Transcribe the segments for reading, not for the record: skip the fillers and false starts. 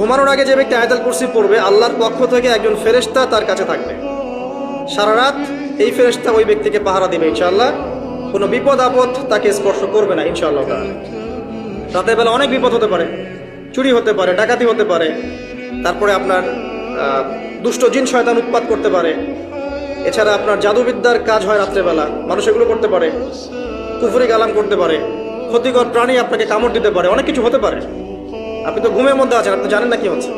ঘুমানোর আগে যে ব্যক্তি আয়াতুল কুরসি পড়বে, আল্লাহর পক্ষ থেকে একজন ফেরেশতা তার কাছে থাকবে সারা রাত। এই ফেরেশতা ওই ব্যক্তিকে পাহারা দিবে ইনশাআল্লাহ। কোনো বিপদ আপদ তাকে স্পর্শ করবে না ইনশাআল্লাহ। রাতের বেলা অনেক বিপদ হতে পারে, চুরি হতে পারে, ডাকাতি হতে পারে, তারপরে আপনার দুষ্ট জিন শয়তান উৎপাত করতে পারে। এছাড়া আপনার জাদুবিদ্যার কাজ হয় রাত্রেবেলা, মানুষ এগুলো করতে পারে, কুফরি কালাম করতে পারে, ক্ষতিকর প্রাণী আপনাকে কামড় দিতে পারে, অনেক কিছু হতে পারে। আপনি তো ঘুমের মধ্যে আছেন, আপনি জানেন না কি হচ্ছে।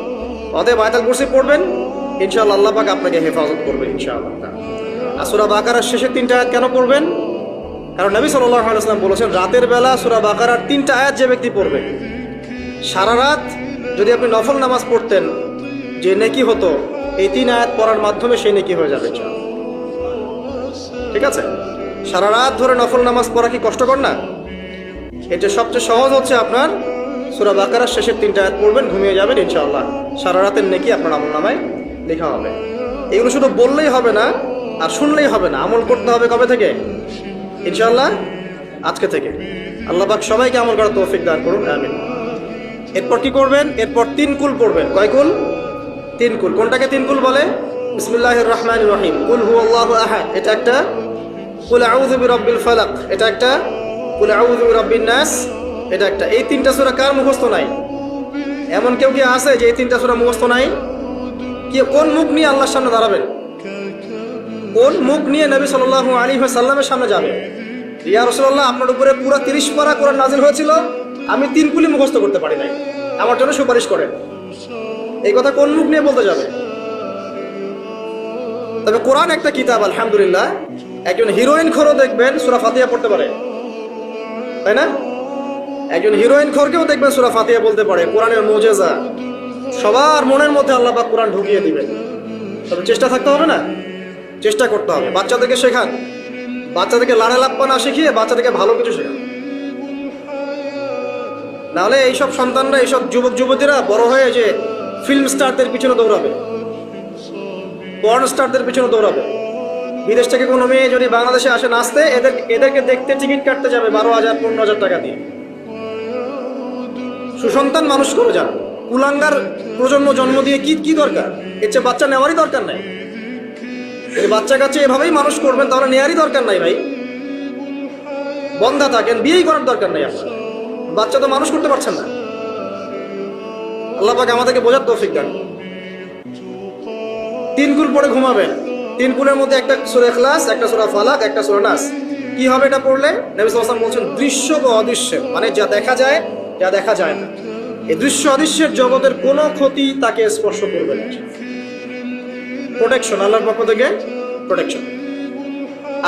অতএব আয়াতুল কুরসি পড়বেন, ইনশাআল্লাহ আল্লাহ পাক আপনাকে হেফাজত করবে ইনশাআল্লাহ। আর সূরা বাকারার শেষের 3টা আয়াত কেন পড়বেন? কারণ নবী সাল্লাল্লাহু আলাইহি ওয়াসাল্লাম বলেছেন, রাতের বেলা সূরা বাকারার 3টা আয়াত যে ব্যক্তি পড়বে, সারা রাত যদি আপনি নফল নামাজ পড়তেন যে নেকি হতো, এই 3 আয়াত পড়ার মাধ্যমে সেই নেকি হয়ে যাবে ইনশাআল্লাহ। ঠিক আছে? সারা রাত ধরে নফল নামাজ পড়া কি কষ্টকর না? এটা সবচেয়ে সহজ হচ্ছে আপনার সূরা বাকারার শেষের 3টা আয়াত পড়বেন, ঘুমিয়ে যাবেন ইনশাআল্লাহ। সারা রাতের নেকি আপনার আমলনামায় লেখা হবে। এগুলো শুধু বললেই হবে না আর শুনলেই হবে না, আমল করতে হবে। কবে থেকে? ইনশাআল্লাহ আজকে থেকে। আল্লাহ পাক সবাইকে আমল করার তৌফিক দান করুন, আমিন। এরপর কি করবেন? এরপর 3 কুল পড়বেন। কয় কুল? 3 কুল। কোনটাকে 3 কুল বলে? বিসমিল্লাহির রহমানির রহিম, কুল হুয়াল্লাহু আহাদ এটা একটা, কুল আউযু বিরাব্বিল ফালাক এটা একটা, কুল আউযু বিরাব্বিন নাস এটা একটা। এই 3টা সূরা কার মুখস্থ নাই? এমন কেউ কি আছে যে এই 3টা সূরা মুখস্থ নাই? কি কোন মুখ নিয়ে আল্লাহর সামনে দাঁড়াবেন? কোন মুখ নিয়ে নবী সাল্লাল্লাহু আলাইহি ওয়াসাল্লামের সামনে যাবেন? ইয়া রাসূলুল্লাহ, আপনার উপরে পুরো 30 পারা কোরআন নাযিল হয়েছিল, আমি 3 কুলি মুখস্থ করতে পারি নাই, আমার জন্য সুপারিশ করেন। এই কথা কোন মুখ নিয়ে বলতে যাবে? তবে কোরআন একটা কিতাব, আলহামদুলিল্লাহ। একজন হিরোইন খোরও দেখবেন সূরা ফাতিহা পড়তে পারে, তাই না? একজন হিরোইন খোরকেও দেখবেন সূরা ফাতিহা বলতে পারে। কোরআনের মুজিজা, সবার মনের মধ্যে আল্লাহ পাক কোরআন ঢুকিয়ে দিবেন। তবে চেষ্টা থাকতে হবে না, চেষ্টা করতে হবে। বাচ্চাদেরকে শেখান, বাচ্চাদেরকে লাড়া লাপ্পা না শিখিয়ে বাচ্চাদেরকে ভালো কিছু শেখান। নাহলে এইসব সন্তানরা, এইসব যুবক যুবতীরা বড় হয়ে যে ফিল্ম স্টারদের পিছনে দৌড়াবে, পর্ন স্টারদের পিছনে দৌড়াবে। বিদেশ থেকে কোনো মেয়ে যদি বাংলাদেশে আসে নাচতে, এদেরকে দেখতে টিকিট কাটতে যাবে 12,000 15,000 টাকা দিয়ে। সুসন্তান মানুষ করে যান। কুলাঙ্গার প্রজন্ম জন্ম দিয়ে কি দরকার? এর চেয়ে বাচ্চা নেওয়ারই দরকার নাই। এই বাচ্চা কাছে এভাবেই মানুষ করবেন, তাহলে নেওয়ারই দরকার নাই ভাই। বন্ধা থাকেন, বিয়েই করার দরকার নাই আপনার। বাচ্চা তো মানুষ করতে পারছেন না। আল্লাহ পাক আমাদেরকে বোঝার তৌফিক দান। 3 কুল পড়ে ঘুমাবেন। 3 কুলের মধ্যে একটা সূরা ইখলাস, একটা সূরা ফালাক, একটা সূরা নাস। কি হবে এটা পড়লে? নবী সাল্লাল্লাহু আলাইহি ওয়াসাল্লাম বলছেন, দৃশ্য বা অদৃশ্য, মানে যা দেখা যায়, যা দেখা যায় না, এই দৃশ্য অদৃশ্যের জগতের কোনো ক্ষতি তাকে স্পর্শ করবে না। প্রোটেকশন, আল্লাহর পক্ষ থেকে প্রোটেকশন।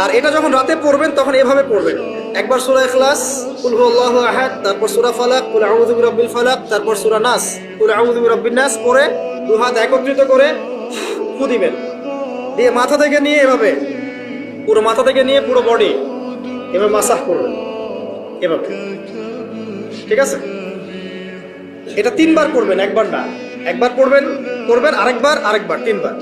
আর এটা যখন রাতে পড়বেন তখন এভাবে পড়বেন। একবার সূরা ইখলাস, কুল হুয়াল্লাহু আহাদ, তারপর সূরা ফালাক, কুল আউযু বিরাব্বিল ফালাক, তারপর সূরা নাস, কুল আউযু বিরাব্বিন নাস পড়ে 2 হাত একত্রিত করে ফু দিবেন। দিয়ে মাথা থেকে নিয়ে এভাবে, পুরো মাথা থেকে নিয়ে পুরো বডি এভাবে মাসাজ করবেন, এভাবে। ঠিক আছে? এটা 3 বার করবেন, একবার না। একবার করবেন, আরেকবার, 3 বার।